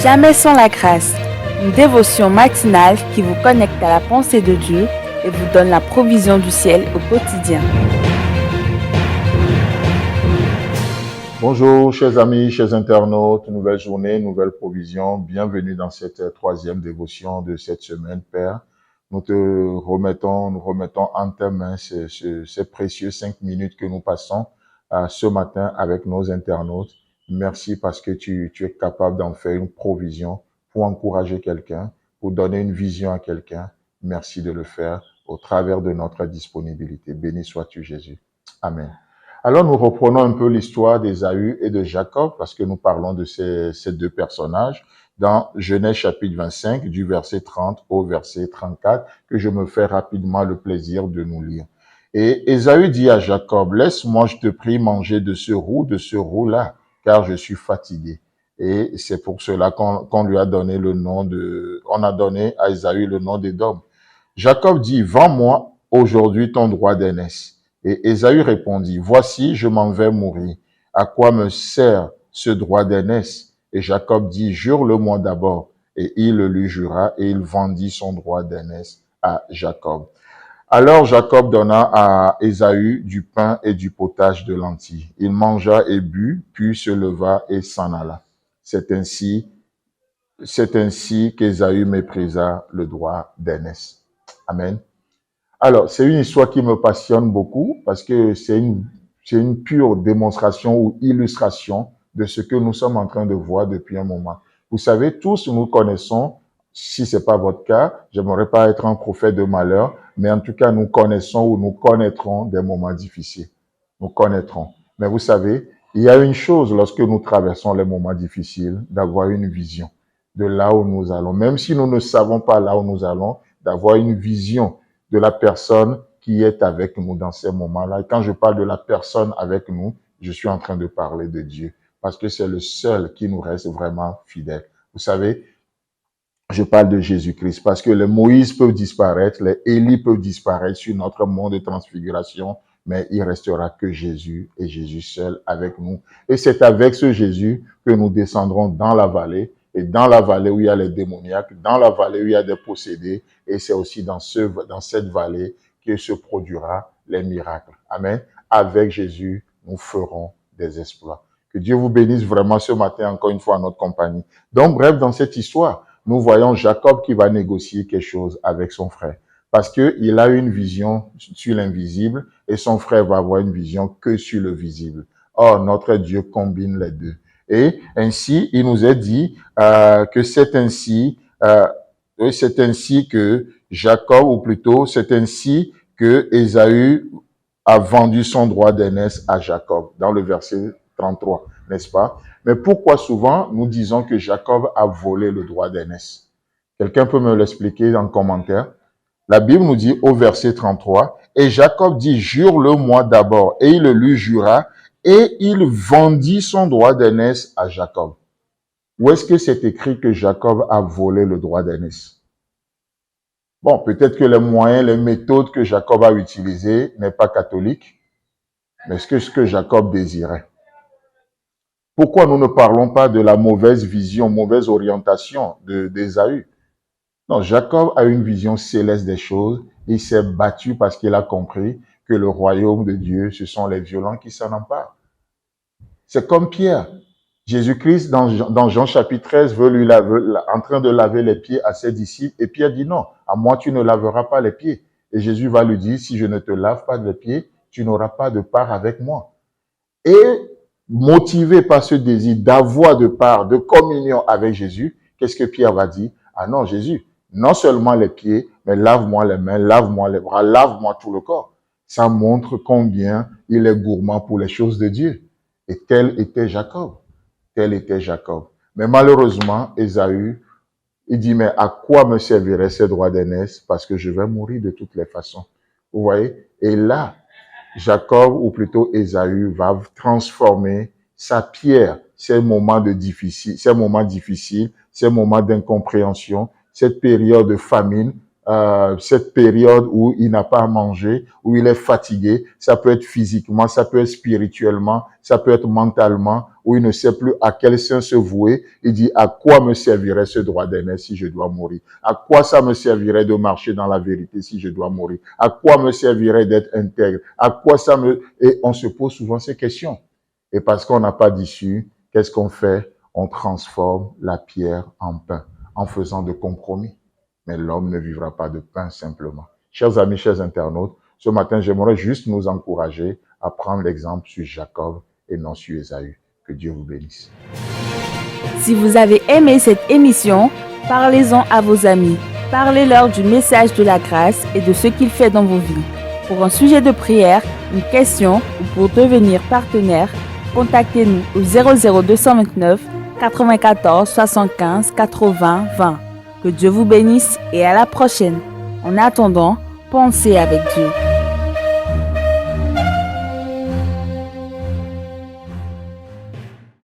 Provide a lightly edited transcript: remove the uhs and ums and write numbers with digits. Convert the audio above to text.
Jamais sans la grâce, une dévotion matinale qui vous connecte à la pensée de Dieu et vous donne la provision du ciel au quotidien. Bonjour, chers amis, chers internautes, nouvelle journée, nouvelle provision. Bienvenue dans cette troisième dévotion de cette semaine, Père. Nous remettons en tes mains ces précieux 5 minutes que nous passons ce matin avec nos internautes. Merci parce que tu es capable d'en faire une provision pour encourager quelqu'un, pour donner une vision à quelqu'un. Merci de le faire au travers de notre disponibilité. Béni sois-tu, Jésus. Amen. Alors, nous reprenons un peu l'histoire d'Ésaü et de Jacob, parce que nous parlons de ces deux personnages, dans Genèse chapitre 25, du verset 30 au verset 34, que je me fais rapidement le plaisir de nous lire. Et Ésaü dit à Jacob, « Laisse-moi, je te prie, manger de ce roux-là, car je suis fatigué. » Et c'est pour cela qu'on lui a donné on a donné à Ésaü le nom d'Édom. Jacob dit, « Vends-moi aujourd'hui ton droit d'aînesse. » Et Ésaü répondit, « Voici, je m'en vais mourir. À quoi me sert ce droit d'aînesse? » Et Jacob dit, « Jure-le-moi d'abord. » Et il le lui jura, et il vendit son droit d'aînesse à Jacob. Alors Jacob donna à Ésaü du pain et du potage de lentilles. Il mangea et but, puis se leva et s'en alla. C'est ainsi qu'Ésaü méprisa le droit d'aînesse. Amen. Alors, c'est une histoire qui me passionne beaucoup parce que c'est une pure démonstration ou illustration de ce que nous sommes en train de voir depuis un moment. Vous savez, tous nous connaissons, si c'est pas votre cas, j'aimerais pas être un prophète de malheur, mais en tout cas, nous connaissons ou nous connaîtrons des moments difficiles. Nous connaîtrons. Mais vous savez, il y a une chose lorsque nous traversons les moments difficiles, d'avoir une vision de là où nous allons. Même si nous ne savons pas là où nous allons, d'avoir une vision de la personne qui est avec nous dans ces moments-là. Et quand je parle de la personne avec nous, je suis en train de parler de Dieu, parce que c'est le seul qui nous reste vraiment fidèle. Vous savez, je parle de Jésus-Christ, parce que les Moïse peuvent disparaître, les Élie peuvent disparaître sur notre monde de transfiguration, mais il restera que Jésus et Jésus seul avec nous. Et c'est avec ce Jésus que nous descendrons dans la vallée, et dans la vallée où il y a les démoniaques, dans la vallée où il y a des possédés, et c'est aussi dans cette vallée que se produira les miracles. Amen. Avec Jésus, nous ferons des exploits. Que Dieu vous bénisse vraiment ce matin, encore une fois, en notre compagnie. Donc, bref, dans cette histoire, nous voyons Jacob qui va négocier quelque chose avec son frère. Parce qu'il a une vision sur l'invisible et son frère va avoir une vision que sur le visible. Or, notre Dieu combine les deux. Et ainsi, il nous est dit que c'est ainsi que Jacob, ou plutôt, c'est ainsi que Ésaü a vendu son droit d'aînesse à Jacob, dans le verset 33, n'est-ce pas? Mais pourquoi souvent nous disons que Jacob a volé le droit d'aînesse? Quelqu'un peut me l'expliquer en commentaire? La Bible nous dit au verset 33, « Et Jacob dit, jure-le-moi d'abord. Et il le lui jura, et il vendit son droit d'aînesse à Jacob. » Où est-ce que c'est écrit que Jacob a volé le droit d'aînesse? Bon, peut-être que les moyens, les méthodes que Jacob a utilisées n'est pas catholique, mais c'est ce que Jacob désirait. Pourquoi nous ne parlons pas de la mauvaise vision, mauvaise orientation d'Ésaü? Non, Jacob a une vision céleste des choses. Il s'est battu parce qu'il a compris que le royaume de Dieu, ce sont les violents qui s'en emparent. C'est comme Pierre. Jésus-Christ, dans Jean chapitre 13, en train de laver les pieds à ses disciples. Et Pierre dit non, à moi tu ne laveras pas les pieds. Et Jésus va lui dire, si je ne te lave pas les pieds, tu n'auras pas de part avec moi. Et motivé par ce désir d'avoir de part, de communion avec Jésus, qu'est-ce que Pierre va dire? Ah non, Jésus, non seulement les pieds, mais lave-moi les mains, lave-moi les bras, lave-moi tout le corps. Ça montre combien il est gourmand pour les choses de Dieu. Et tel était Jacob. Tel était Jacob. Mais malheureusement, Ésaü, il dit, mais à quoi me servirait ces droits d'aînesse? Parce que je vais mourir de toutes les façons. Vous voyez? Et là, Jacob, ou plutôt Ésaü, va transformer sa pierre, ces moments difficiles, ces moments d'incompréhension, cette période de famine, cette période où il n'a pas à manger, où il est fatigué. Ça peut être physiquement, ça peut être spirituellement, ça peut être mentalement, où il ne sait plus à quel saint se vouer. Il dit, à quoi me servirait ce droit d'aînesse si je dois mourir? À quoi ça me servirait de marcher dans la vérité si je dois mourir? À quoi me servirait d'être intègre? À quoi ça me... Et on se pose souvent ces questions. Et parce qu'on n'a pas d'issue, qu'est-ce qu'on fait? On transforme la pierre en pain en faisant de compromis. Mais l'homme ne vivra pas de pain simplement. Chers amis, chers internautes, ce matin, j'aimerais juste nous encourager à prendre l'exemple sur Jacob et non sur Ésaü. Que Dieu vous bénisse. Si vous avez aimé cette émission, parlez-en à vos amis. Parlez-leur du message de la grâce et de ce qu'il fait dans vos vies. Pour un sujet de prière, une question ou pour devenir partenaire, contactez-nous au 00229 94 75 80 20. Que Dieu vous bénisse et à la prochaine. En attendant, pensez avec Dieu.